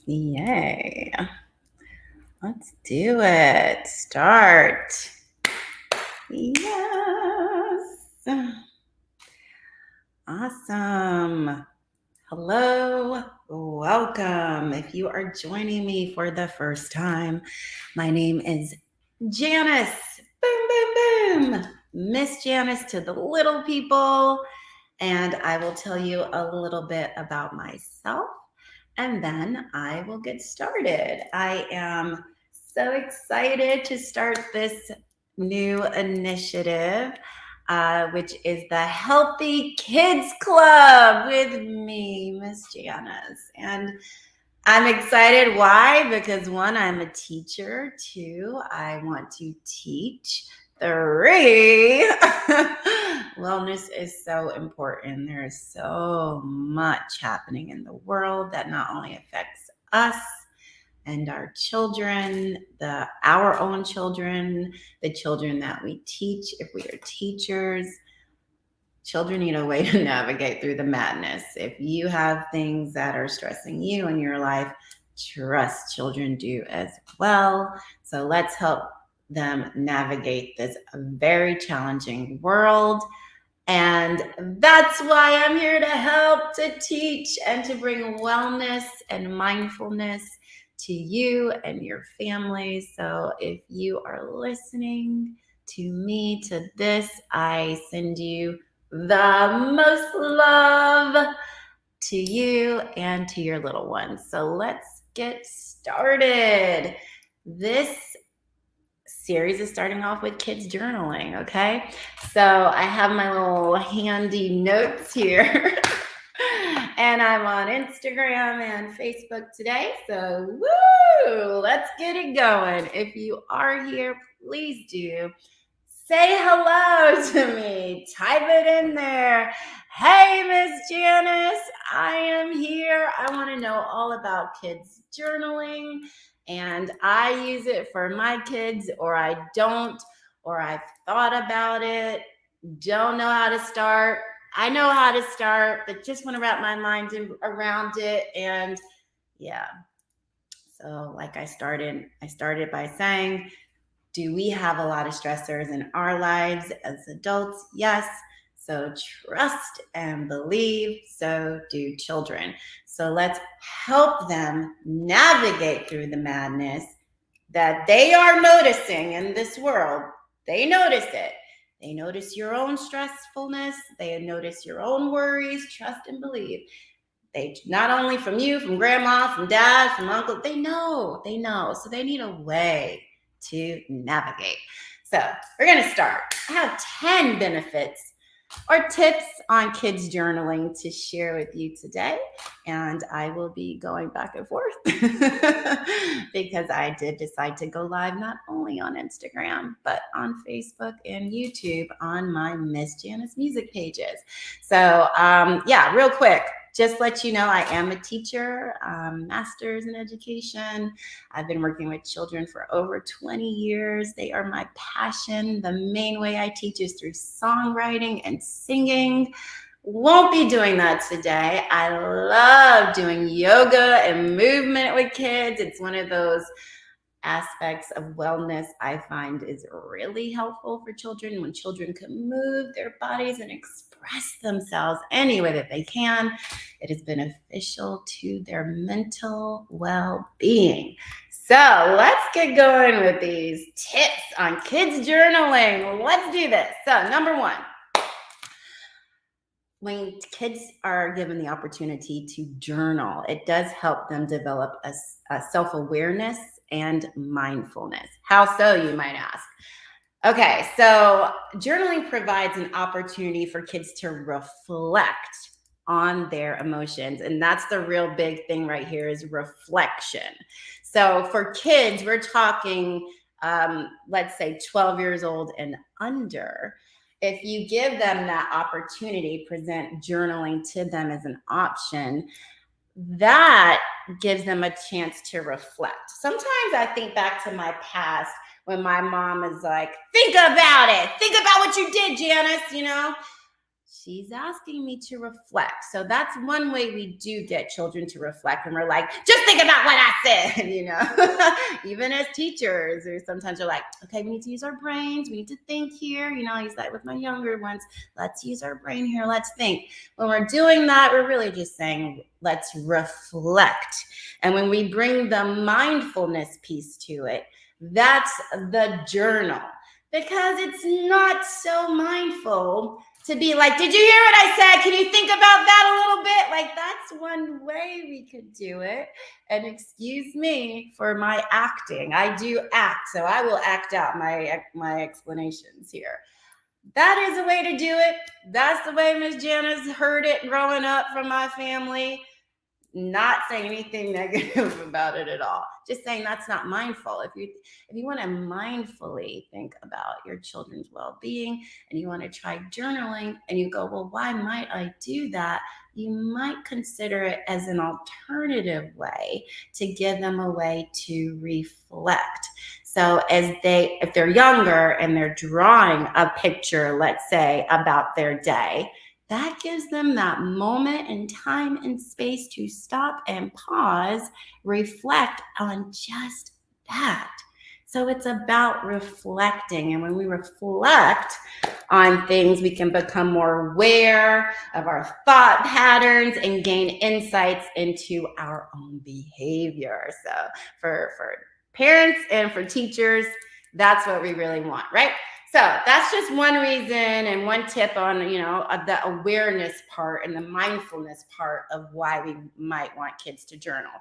Yay. Let's do it. Start. Yes. Awesome. Hello. Welcome. If you are joining me for the first time, my name is Janis. Boom, boom, boom. Miss Janis to the little people. And I will tell you a little bit about myself and then I will get started. I am so excited to start this new initiative, which is the Healthy Kids Club with me, Miss Janice. And I'm excited. Why? Because one, I'm a teacher. Two, I want to teach. Three, wellness is so important. There is so much happening in the world that not only affects us and our children, our own children, the children that we teach, if we are teachers. Children need a way to navigate through the madness. If you have things that are stressing you in your life, trust children do as well. So let's help them navigate this very challenging world. And that's why I'm here to help, to teach, and to bring wellness and mindfulness to you and your family. So if you are listening to me, to this, I send you the most love to you and to your little ones. So let's get started. This series is starting off with kids journaling, okay? So I have my little handy notes here. And I'm on Instagram and Facebook today. So, woo! Let's get it going. If you are here, please do say hello to me. Type it in there. Hey, Miss Janice, I am here. I want to know all about kids journaling, and I use it for my kids, or I don't, or I've thought about it, don't know how to start. I know how to start, but just want to wrap my mind around it. And yeah, so like I started by saying, do we have a lot of stressors in our lives as adults? Yes. So trust and believe, so do children. So let's help them navigate through the madness that they are noticing in this world. They notice it. They notice your own stressfulness. They notice your own worries. Trust and believe. They not only from you, from grandma, from dad, from uncle, they know. So they need a way to navigate. So we're going to start. I have 10 benefits or tips on kids journaling to share with you today. And I will be going back and forth because I did decide to go live not only on Instagram, but on Facebook and YouTube on my Miss Janice music pages. So real quick. Just let you know, I am a teacher, master's in education. I've been working with children for over 20 years. They are my passion. The main way I teach is through songwriting and singing. Won't be doing that today. I love doing yoga and movement with kids. It's one of those aspects of wellness I find is really helpful for children. When children can move their bodies and express themselves any way that they can, it is beneficial to their mental well-being. So let's get going with these tips on kids journaling. Let's do this. So number one, when kids are given the opportunity to journal, it does help them develop a self-awareness and mindfulness. How so, you might ask? Okay, so journaling provides an opportunity for kids to reflect on their emotions. And that's the real big thing right here is reflection. So for kids, we're talking, let's say 12 years old and under. If you give them that opportunity, present journaling to them as an option, that gives them a chance to reflect. Sometimes I think back to my past when my mom is like, think about it. Think about what you did, Janice, she's asking me to reflect. So that's one way we do get children to reflect. And we're like, just think about what I said, even as teachers, or sometimes you're like, okay, we need to use our brains. We need to think here. I use that with my younger ones. Let's use our brain here. Let's think. When we're doing that, we're really just saying, let's reflect. And when we bring the mindfulness piece to it, that's the journal. Because it's not so mindful to be like, did you hear what I said? Can you think about that a little bit? Like, that's one way we could do it. And excuse me for my acting. I do act, so I will act out my explanations here. That is a way to do it. That's the way Miss Janis heard it growing up from my family. Not saying anything negative about it at all. Just saying that's not mindful. If you want to mindfully think about your children's well-being and you want to try journaling and you go, well, why might I do that? You might consider it as an alternative way to give them a way to reflect. So if they're younger and they're drawing a picture, let's say, about their day, that gives them that moment and time and space to stop and pause, reflect on just that. So it's about reflecting. And when we reflect on things, we can become more aware of our thought patterns and gain insights into our own behavior. So for parents and for teachers, that's what we really want, right? So that's just one reason and one tip on, the awareness part and the mindfulness part of why we might want kids to journal.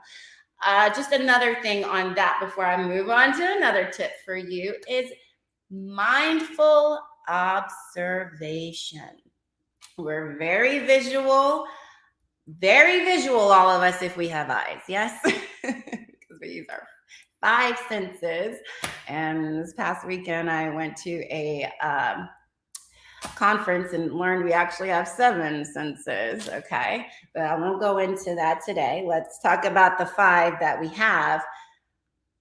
Just another thing on that before I move on to another tip for you is mindful observation. We're very visual, all of us, if we have eyes, yes? Because we use our 5 senses. And this past weekend, I went to a conference and learned we actually have 7 senses, okay? But I won't go into that today. Let's talk about the 5 that we have.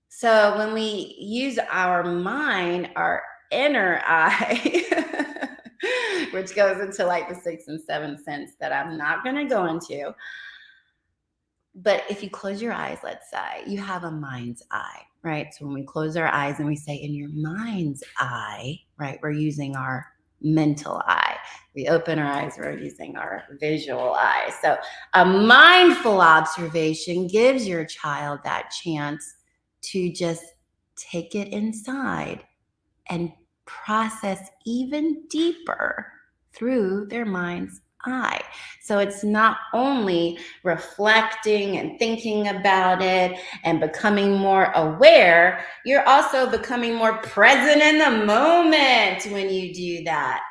So when we use our mind, our inner eye, which goes into like the 6th and 7th sense that I'm not going to go into. But if you close your eyes, let's say, you have a mind's eye, right? So when we close our eyes and we say in your mind's eye, right, we're using our mental eye. We open our eyes, we're using our visual eye. So a mindful observation gives your child that chance to just take it inside and process even deeper through their mind's eye. So it's not only reflecting and thinking about it and becoming more aware, you're also becoming more present in the moment when you do that.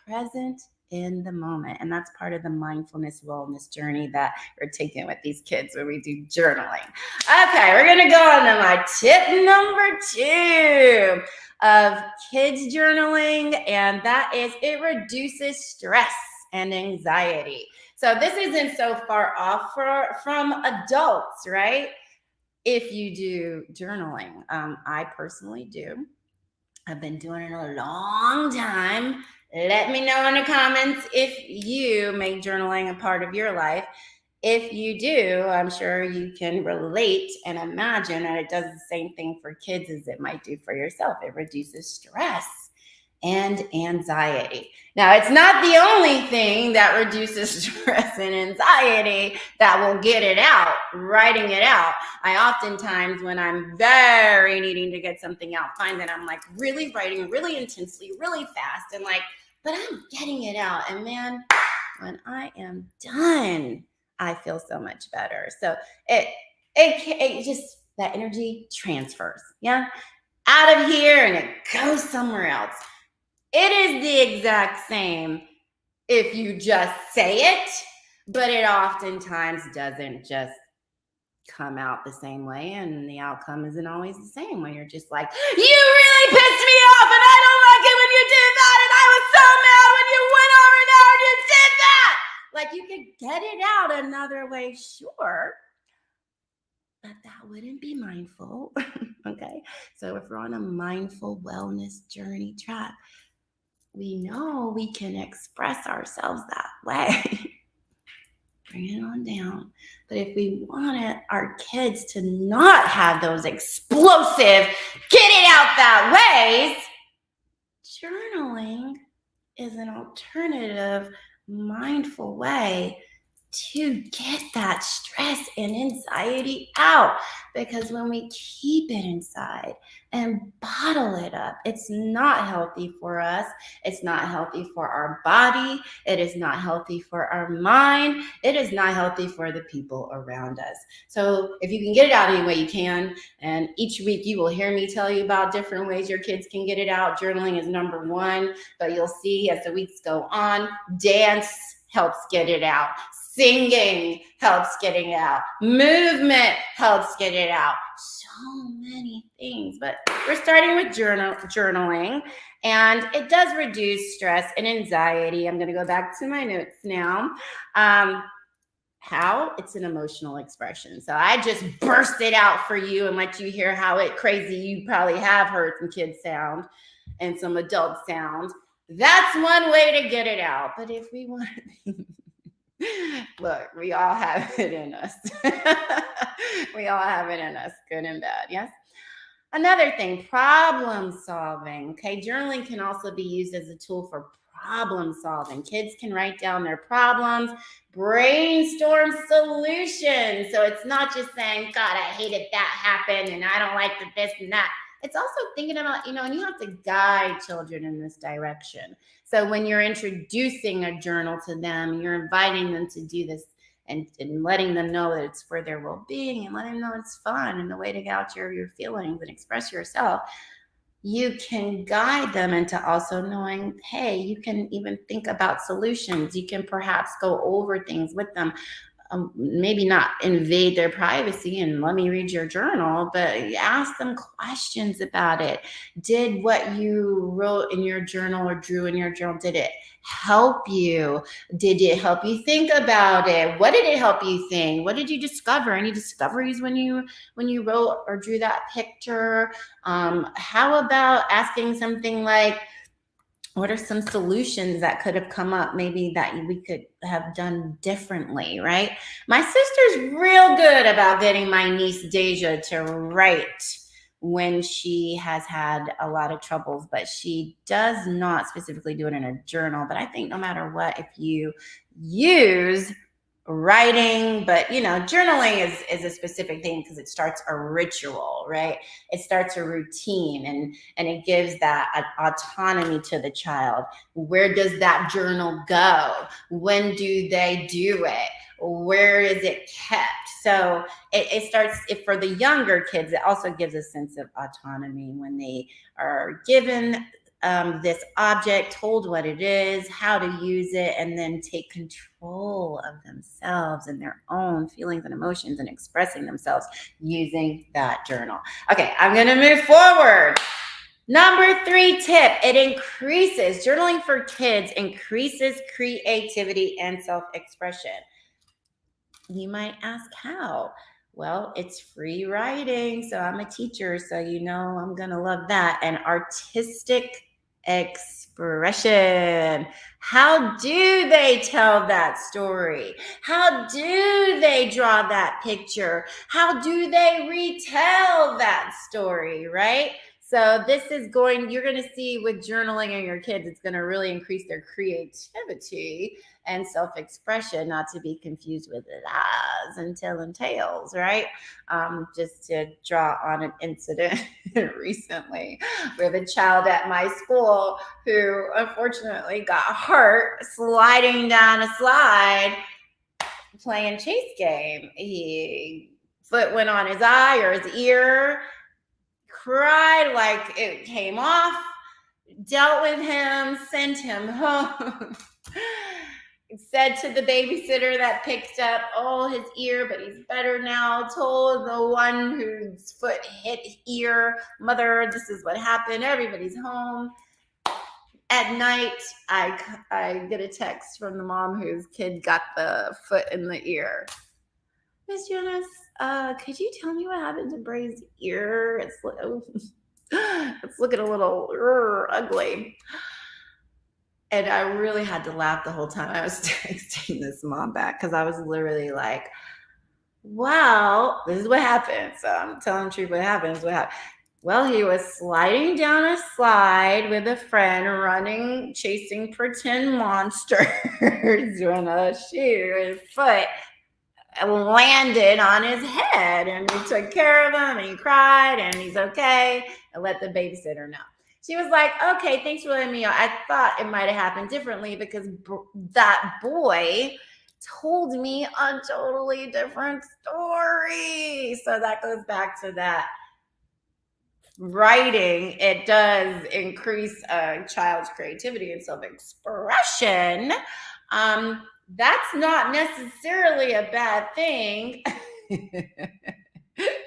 Present in the moment. And that's part of the mindfulness wellness journey that we're taking with these kids when we do journaling. Okay, we're going to go on to my tip number 2 of kids journaling, and that is it reduces stress and anxiety. So this isn't so far off from adults, right? If you do journaling. I personally do. I've been doing it a long time. Let me know in the comments if you make journaling a part of your life. If you do, I'm sure you can relate and imagine that it does the same thing for kids as it might do for yourself. It reduces stress and anxiety. Now, it's not the only thing that reduces stress and anxiety that will get it out, writing it out. I oftentimes, when I'm very needing to get something out, find that I'm like really writing really intensely, really fast, and like, but I'm getting it out. And man, when I am done, I feel so much better. So it just, that energy transfers, yeah, out of here and it goes somewhere else. It is the exact same if you just say it, but it oftentimes doesn't just come out the same way, and the outcome isn't always the same when you're just like, you really pissed me off and I don't like it when you did that, and I was so mad when you went over there and you did that. Like, you could get it out another way, sure, but that wouldn't be mindful. Okay, so if we're on a mindful wellness journey track, we know we can express ourselves that way. Bring it on down. But if we wanted our kids to not have those explosive, get it out that ways, journaling is an alternative, mindful way to get that stress and anxiety out. Because when we keep it inside and bottle it up, it's not healthy for us. It's not healthy for our body. It is not healthy for our mind. It is not healthy for the people around us. So if you can get it out any way you can, and each week you will hear me tell you about different ways your kids can get it out. Journaling is number one, but you'll see as the weeks go on, dance helps get it out. Singing helps get it out. Movement helps get it out. So many things, but we're starting with journaling, and it does reduce stress and anxiety. I'm going to go back to my notes now. How? It's an emotional expression. So I just burst it out for you and let you hear how crazy you probably have heard some kids sound and some adult sound. That's one way to get it out. But if we want look, we all have it in us. We all have it in us, good and bad, yes? Another thing, problem solving. Okay, journaling can also be used as a tool for problem solving. Kids can write down their problems, brainstorm solutions. So it's not just saying, God, I hated that happened and I don't like the this and that. It's also thinking about, and you have to guide children in this direction. So when you're introducing a journal to them, you're inviting them to do this and letting them know that it's for their well-being and letting them know it's fun and the way to get out your feelings and express yourself. You can guide them into also knowing, hey, you can even think about solutions. You can perhaps go over things with them. Maybe not invade their privacy and let me read your journal, but ask them questions about it. Did what you wrote in your journal or drew in your journal, did it help you? Did it help you think about it? What did it help you think? What did you discover? Any discoveries when you wrote or drew that picture? How about asking something like, what are some solutions that could have come up maybe that we could have done differently, right? My sister's real good about getting my niece Deja to write when she has had a lot of troubles, but she does not specifically do it in a journal. But I think no matter what, if you use writing, but journaling is a specific thing because it starts a ritual, right? It starts a routine, and it gives that autonomy to the child. Where does that journal go? When do they do it? Where is it kept? So it starts, if for the younger kids, it also gives a sense of autonomy when they are given this object, told what it is, how to use it, and then take control of themselves and their own feelings and emotions and expressing themselves using that journal. Okay, I'm going to move forward. Number 3 tip, journaling for kids increases creativity and self-expression. You might ask how? Well, it's free writing. So I'm a teacher, so I'm going to love that. And artistic expression. How do they tell that story? How do they draw that picture? How do they retell that story, right? So you're going to see with journaling in your kids, it's going to really increase their creativity and self-expression, not to be confused with lies and telling tales, right? Just to draw on an incident recently with a child at my school who unfortunately got hurt sliding down a slide playing chase game. Foot went on his eye or his ear, cried like it came off, dealt with him, sent him home. Said to the babysitter that picked up, his ear, but he's better now. Told the one whose foot hit his ear, mother, this is what happened. Everybody's home. At night, I get a text from the mom whose kid got the foot in the ear. Miss Janis, could you tell me what happened to Bray's ear? It's looking a little ugly. And I really had to laugh the whole time I was texting this mom back because I was literally like, wow, this is what happened. So I'm telling the truth what happens. Well, he was sliding down a slide with a friend, running, chasing pretend monsters when a shoe, his foot landed on his head, and we took care of him, and he cried, and he's okay, and let the babysitter know. She was like, okay, thanks for letting me know. I thought it might have happened differently because that boy told me a totally different story. So that goes back to that writing. It does increase a child's creativity and self-expression. That's not necessarily a bad thing.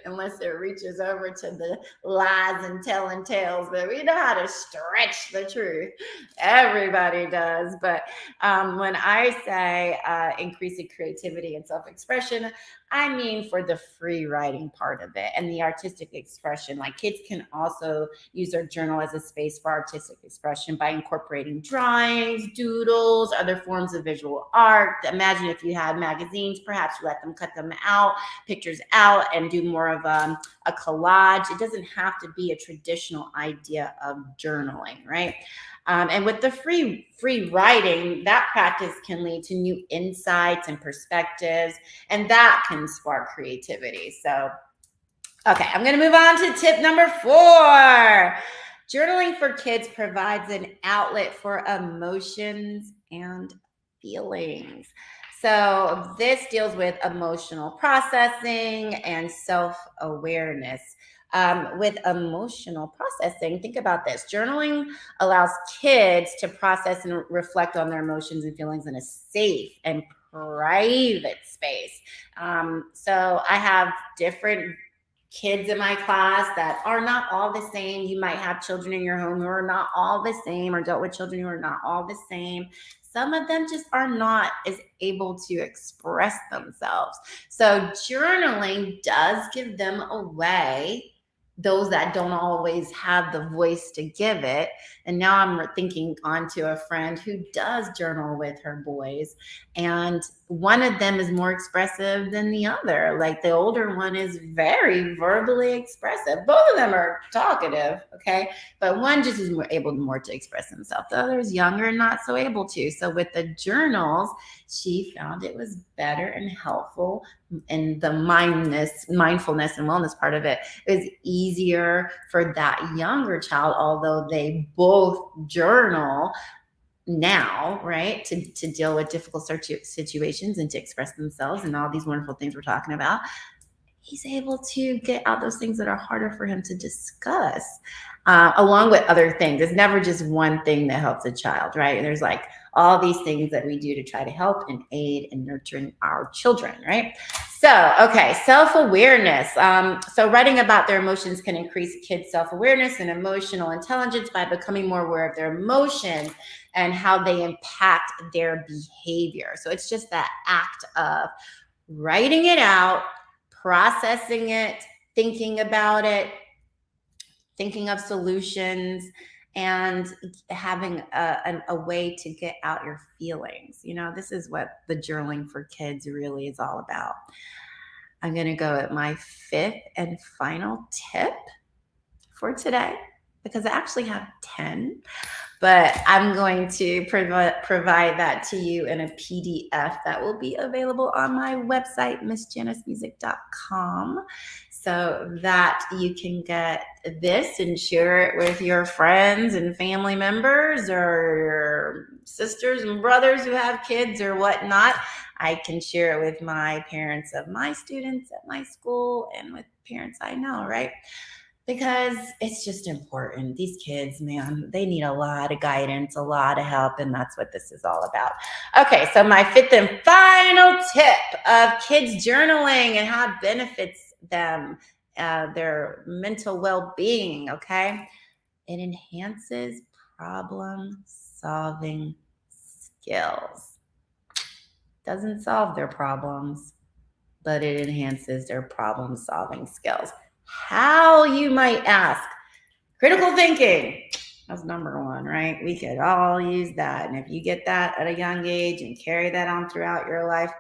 Unless it reaches over to the lies and telling tales, but we know how to stretch the truth. Everybody does. But when I say increasing creativity and self-expression, I mean for the free writing part of it and the artistic expression. Like kids can also use their journal as a space for artistic expression by incorporating drawings, doodles, other forms of visual art. Imagine if you had magazines, perhaps you let them cut them out, pictures out, and do more of a collage. It doesn't have to be a traditional idea of journaling, right? And with the free writing, that practice can lead to new insights and perspectives, and that can spark creativity. So, okay, I'm going to move on to tip number 4. Journaling for kids provides an outlet for emotions and feelings. So this deals with emotional processing and self-awareness. With emotional processing, think about this. Journaling allows kids to process and reflect on their emotions and feelings in a safe and private space. So I have different kids in my class that are not all the same. You might have children in your home who are not all the same, or dealt with children who are not all the same. Some of them just are not as able to express themselves. So journaling does give them a way, those that don't always have the voice to give it. And now I'm thinking onto a friend who does journal with her boys, and one of them is more expressive than the other. Like the older one is very verbally expressive. Both of them are talkative, okay? But one just is more to express himself. The other is younger and not so able to. So with the journals, she found it was better and helpful, and the mindfulness and wellness part of it is easier for that younger child, although they both journal now, right, to deal with difficult situations and to express themselves and all these wonderful things we're talking about. He's able to get out those things that are harder for him to discuss, along with other things. It's never just one thing that helps a child, right? And there's like all these things that we do to try to help and aid in nurturing our children, right? So, okay, self-awareness. So writing about their emotions can increase kids' self-awareness and emotional intelligence by becoming more aware of their emotions and how they impact their behavior. So it's just that act of writing it out, processing it, thinking about it, thinking of solutions, and having a way to get out your feelings. You know, this is what the journaling for kids really is all about. I'm going to go at my 5th and final tip for today, because I actually have 10, but I'm going to provide that to you in a PDF that will be available on my website, missjanismusic.com, so that you can get this and share it with your friends and family members, or your sisters and brothers who have kids or whatnot. I can share it with my parents of my students at my school and with parents I know, right? Because it's just important. These kids, man, they need a lot of guidance, a lot of help, and that's what this is all about. Okay, so my 5th and final tip of kids journaling and how it benefits them, their mental well-being, okay? It enhances problem-solving skills. Doesn't solve their problems, but it enhances their problem-solving skills. How, you might ask? Critical thinking. That's number one, right? We could all use that. And if you get that at a young age and carry that on throughout your life,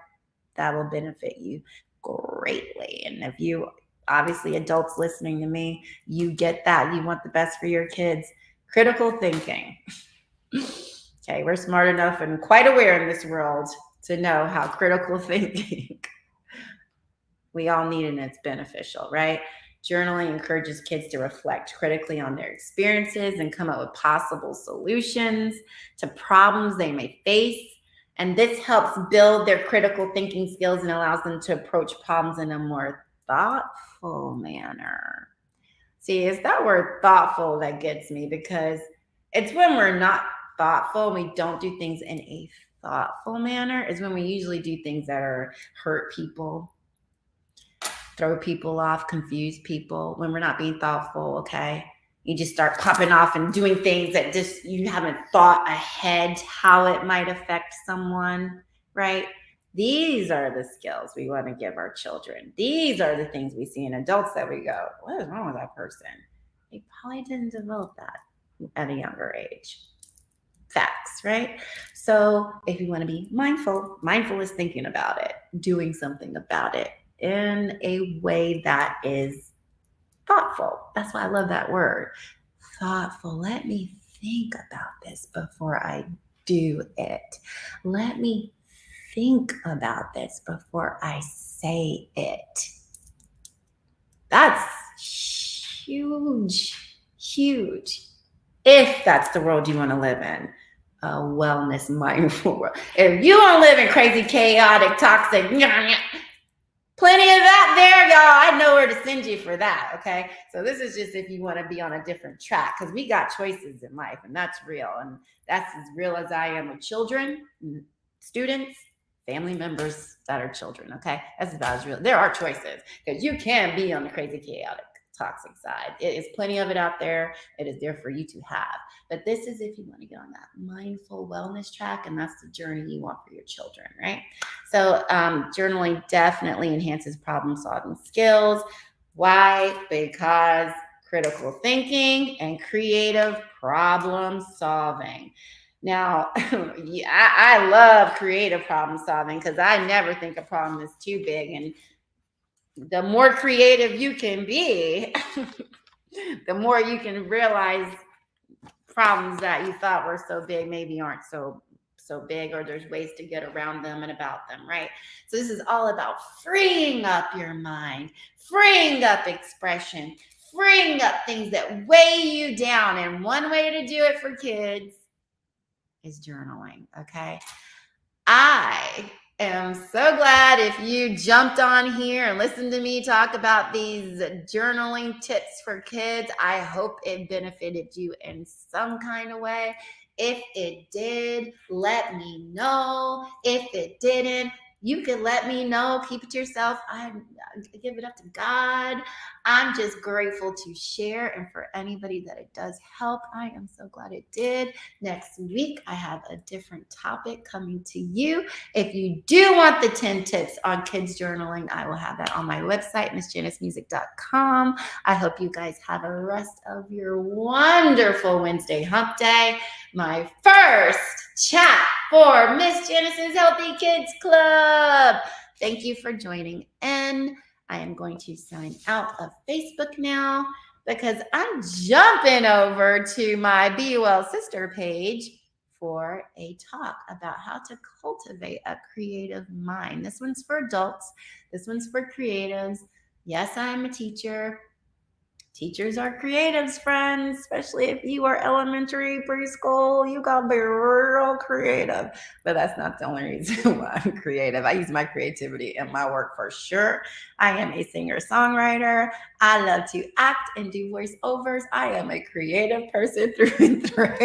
that will benefit you greatly. And if you, obviously, adults listening to me, you get that. You want the best for your kids. Critical thinking. Okay, we're smart enough and quite aware in this world to know how critical thinking we all need and it's beneficial, right? Journaling encourages kids to reflect critically on their experiences and come up with possible solutions to problems they may face. And this helps build their critical thinking skills and allows them to approach problems in a more thoughtful manner. See, it's that word thoughtful that gets me, because it's when we're not thoughtful, we don't do things in a thoughtful manner, is when we usually do things that are hurt people, throw people off, confuse people. When we're not being thoughtful, okay? You just start popping off and doing things that just you haven't thought ahead how it might affect someone, right? These are the skills we want to give our children. These are the things we see in adults that we go, what is wrong with that person? They probably didn't develop that at a younger age. Facts, right? So if you want to be mindful, mindful is thinking about it, doing something about it in a way that is thoughtful. That's why I love that word. Thoughtful. Let me think about this before I do it. Let me think about this before I say it. That's huge, huge. If that's the world you want to live in, a wellness, mindful world. If you want to live in crazy, chaotic, toxic, plenty of that there, y'all. I know where to send you for that, okay? So this is just if you want to be on a different track, because we got choices in life, and that's real. And that's as real as I am with children, students, family members that are children, okay? That's about as real. There are choices, because you can be on the crazy, chaotic, toxic side. It is plenty of it out there. It is there for you to have. But this is if you want to get on that mindful wellness track, and that's the journey you want for your children, right? So journaling definitely enhances problem-solving skills. Why? Because critical thinking and creative problem solving. Now, I love creative problem solving, because I never think a problem is too big. And the more creative you can be, the more you can realize problems that you thought were so big maybe aren't so big, or there's ways to get around them and about them, right? So this is all about freeing up your mind, freeing up expression, freeing up things that weigh you down. And one way to do it for kids is journaling, okay? I am so glad if you jumped on here and listened to me talk about these journaling tips for kids. I hope it benefited you in some kind of way. If it did, let me know. If it didn't, you can let me know. Keep it to yourself. I give it up to God. I'm just grateful to share. And for anybody that it does help, I am so glad it did. Next week, I have a different topic coming to you. If you do want the 10 tips on kids journaling, I will have that on my website, MissJanisMusic.com. I hope you guys have a rest of your wonderful Wednesday hump day. My first chat for Miss Janis's Healthy Kids Club. Thank you for joining in. I am going to sign out of Facebook now, because I'm jumping over to my Be Well Sister page for a talk about how to cultivate a creative mind. This one's for adults. This one's for creatives. Yes, I'm a teacher. Teachers are creatives, friends, especially if you are elementary, preschool. You got to be real creative. But that's not the only reason why I'm creative. I use my creativity in my work for sure. I am a singer-songwriter. I love to act and do voiceovers. I am a creative person through and through.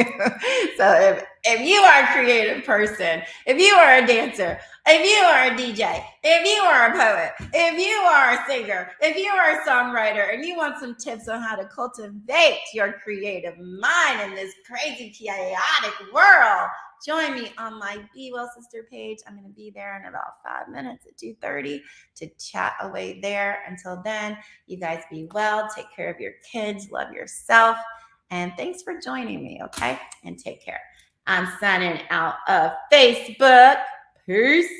So if you are a creative person, if you are a dancer, if you are a DJ, if you are a poet, if you are a singer, if you are a songwriter, and you want some tips on how to cultivate your creative mind in this crazy, chaotic world, join me on my Be Well Sister page. I'm going to be there in about 5 minutes at 2:30 to chat away there. Until then, you guys be well. Take care of your kids. Love yourself. And thanks for joining me, okay? And take care. I'm signing out of Facebook. Peace.